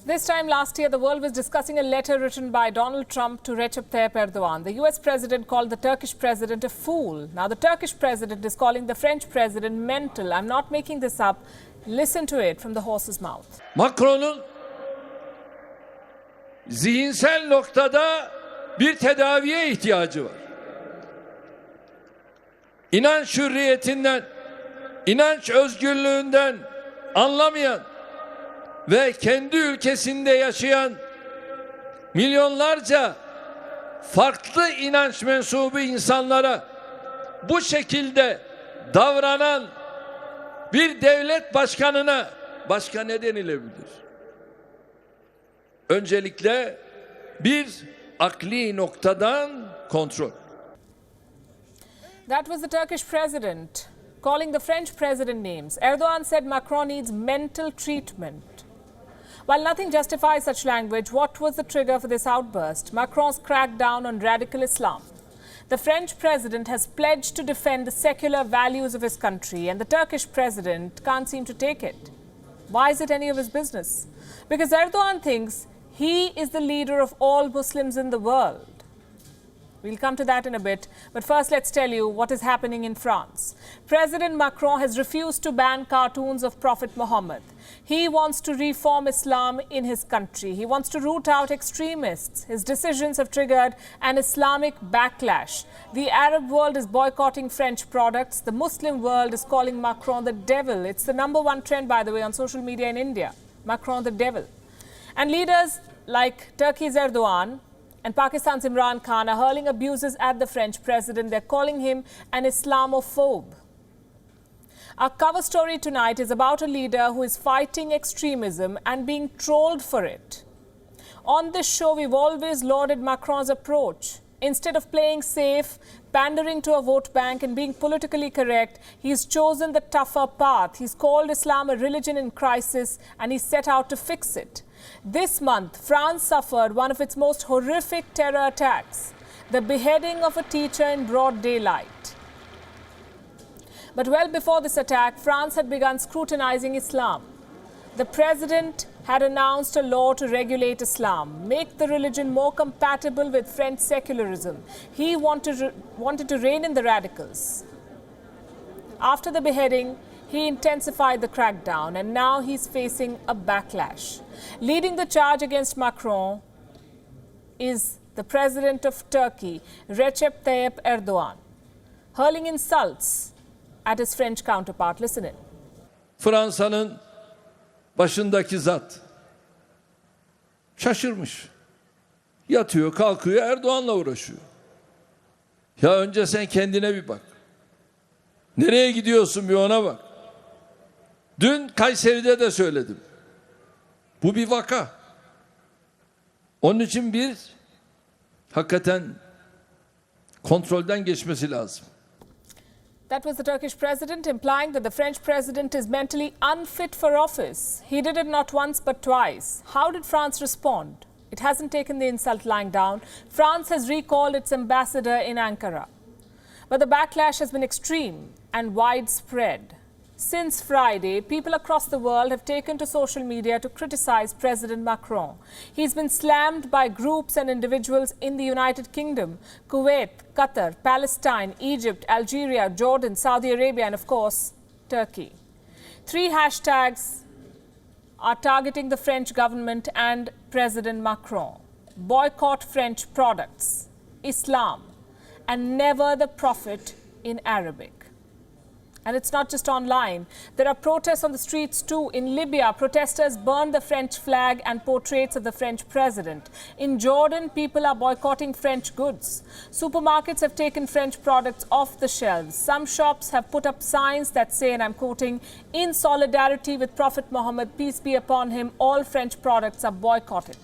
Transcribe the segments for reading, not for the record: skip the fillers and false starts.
This time last year, the world was discussing a letter written by Donald Trump to Recep Tayyip Erdogan. The US president called the Turkish president a fool. Now, the Turkish president is calling the French president mental. I'm not making this up. Listen to it from the horse's mouth. Macron'un zihinsel noktada bir tedaviye ihtiyacı var. İnanç hürriyetinden, inanç özgürlüğünden anlamayan ve kendi ülkesinde yaşayan milyonlarca farklı inanç mensubu insanlara bu şekilde davranan bir devlet başkanına başka ne denilebilir? Öncelikle bir akli noktadan kontrol. That was the Turkish president calling the French president names. Erdogan said Macron needs mental treatment. While nothing justifies such language, what was the trigger for this outburst? Macron's crackdown on radical Islam. The French president has pledged to defend the secular values of his country, and the Turkish president can't seem to take it. Why is it any of his business? Because Erdogan thinks he is the leader of all Muslims in the world. We'll come to that in a bit, but first let's tell you what is happening in France. President Macron has refused to ban cartoons of Prophet Muhammad. He wants to reform Islam in his country. He wants to root out extremists. His decisions have triggered an Islamic backlash. The Arab world is boycotting French products. The Muslim world is calling Macron the devil. It's the #1 trend, by the way, on social media in India. Macron the devil. And leaders like Turkey's Erdogan and Pakistan's Imran Khan are hurling abuses at the French president. They're calling him an Islamophobe. Our cover story tonight is about a leader who is fighting extremism and being trolled for it. On this show, we've always lauded Macron's approach. Instead of playing safe, pandering to a vote bank and being politically correct, he's chosen the tougher path. He's called Islam a religion in crisis and he's set out to fix it. This month, France suffered one of its most horrific terror attacks, the beheading of a teacher in broad daylight. But well before this attack, France had begun scrutinizing Islam. The president had announced a law to regulate Islam, make the religion more compatible with French secularism. He wanted to rein in the radicals. After the beheading, he intensified the crackdown, and now he's facing a backlash. Leading the charge against Macron is the president of Turkey, Recep Tayyip Erdogan, hurling insults at his French counterpart. Listen in. Fransa'nın başındaki zat şaşırmış. Yatıyor, kalkıyor, Erdoğan'la uğraşıyor. Ya önce sen kendine bir bak. Nereye gidiyorsun bir ona bak. Dün Kayseri'de de söyledim. Bu bir vaka. Onun için bir hakikaten kontrolden geçmesi lazım. That was the Turkish president implying that the French president is mentally unfit for office. He did it not once but twice. How did France respond? It hasn't taken the insult lying down. France has recalled its ambassador in Ankara. But the backlash has been extreme and widespread. Since Friday, people across the world have taken to social media to criticize President Macron. He's been slammed by groups and individuals in the United Kingdom, Kuwait, Qatar, Palestine, Egypt, Algeria, Jordan, Saudi Arabia, and of course, Turkey. 3 hashtags are targeting the French government and President Macron: boycott French products, Islam, and never the prophet in Arabic. And it's not just online. There are protests on the streets too. In Libya, protesters burned the French flag and portraits of the French president. In Jordan, people are boycotting French goods. Supermarkets have taken French products off the shelves. Some shops have put up signs that say, and I'm quoting, "In solidarity with Prophet Muhammad, peace be upon him, all French products are boycotted."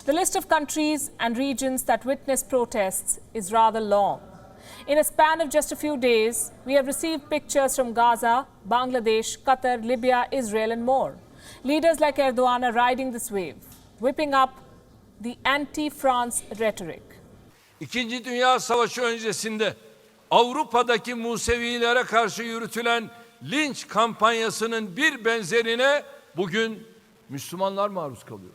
The list of countries and regions that witnessed protests is rather long. In a span of just a few days, we have received pictures from Gaza, Bangladesh, Qatar, Libya, Israel, and more. Leaders like Erdogan are riding this wave, whipping up the anti-France rhetoric. İkinci Dünya Savaşı öncesinde Avrupa'daki Musevilere karşı yürütülen linç kampanyasının bir benzerine bugün Müslümanlar maruz kalıyor.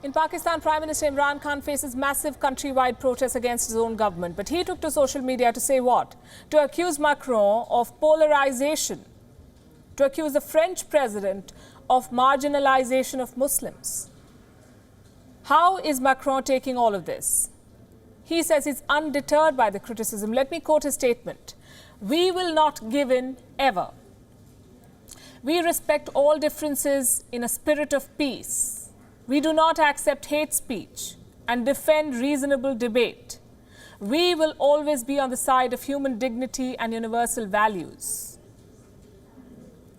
In Pakistan, Prime Minister Imran Khan faces massive countrywide protests against his own government. But he took to social media to say what? To accuse Macron of polarization, to accuse the French president of marginalization of Muslims. How is Macron taking all of this? He says he's undeterred by the criticism. Let me quote his statement. "We will not give in ever. We respect all differences in a spirit of peace. We do not accept hate speech and defend reasonable debate. We will always be on the side of human dignity and universal values."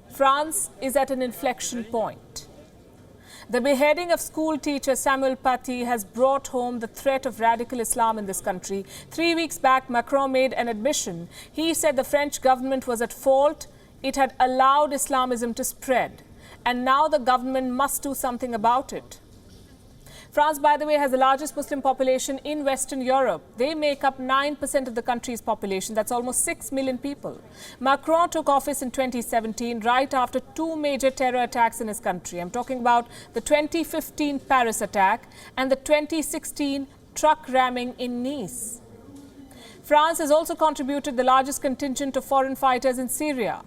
France is at an inflection point. The beheading of school teacher Samuel Paty has brought home the threat of radical Islam in this country. 3 weeks back, Macron made an admission. He said the French government was at fault. It had allowed Islamism to spread. And now the government must do something about it. France, by the way, has the largest Muslim population in Western Europe. They make up 9% of the country's population. That's almost 6 million people. Macron took office in 2017, right after 2 major terror attacks in his country. I'm talking about the 2015 Paris attack and the 2016 truck ramming in Nice. France has also contributed the largest contingent of foreign fighters in Syria.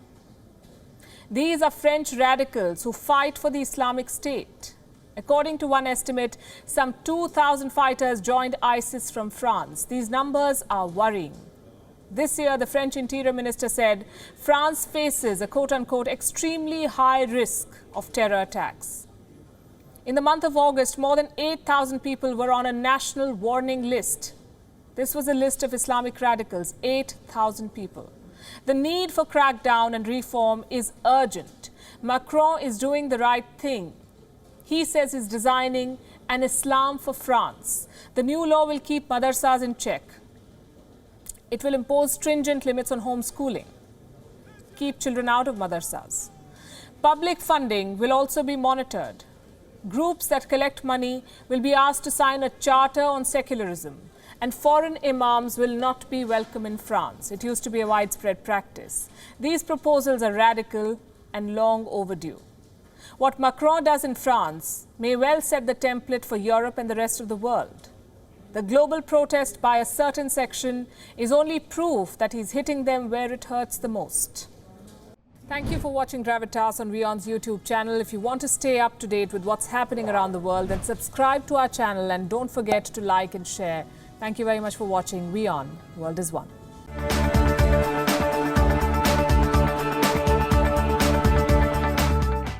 These are French radicals who fight for the Islamic State. According to one estimate, some 2,000 fighters joined ISIS from France. These numbers are worrying. This year, the French Interior Minister said France faces a quote-unquote extremely high risk of terror attacks. In the month of August, more than 8,000 people were on a national warning list. This was a list of Islamic radicals, 8,000 people. The need for crackdown and reform is urgent. Macron is doing the right thing. He says he's designing an Islam for France. The new law will keep madrasas in check. It will impose stringent limits on homeschooling, keep children out of madrasas. Public funding will also be monitored. Groups that collect money will be asked to sign a charter on secularism. And foreign imams will not be welcome in France. It used to be a widespread practice. These proposals are radical and long overdue. What Macron does in France may well set the template for Europe and the rest of the world. The global protest by a certain section is only proof that he's hitting them where it hurts the most. Thank you for watching Gravitas on WION's YouTube channel. If you want to stay up to date with what's happening around the world, then subscribe to our channel and don't forget to like and share. Thank you very much for watching WION. The World is One.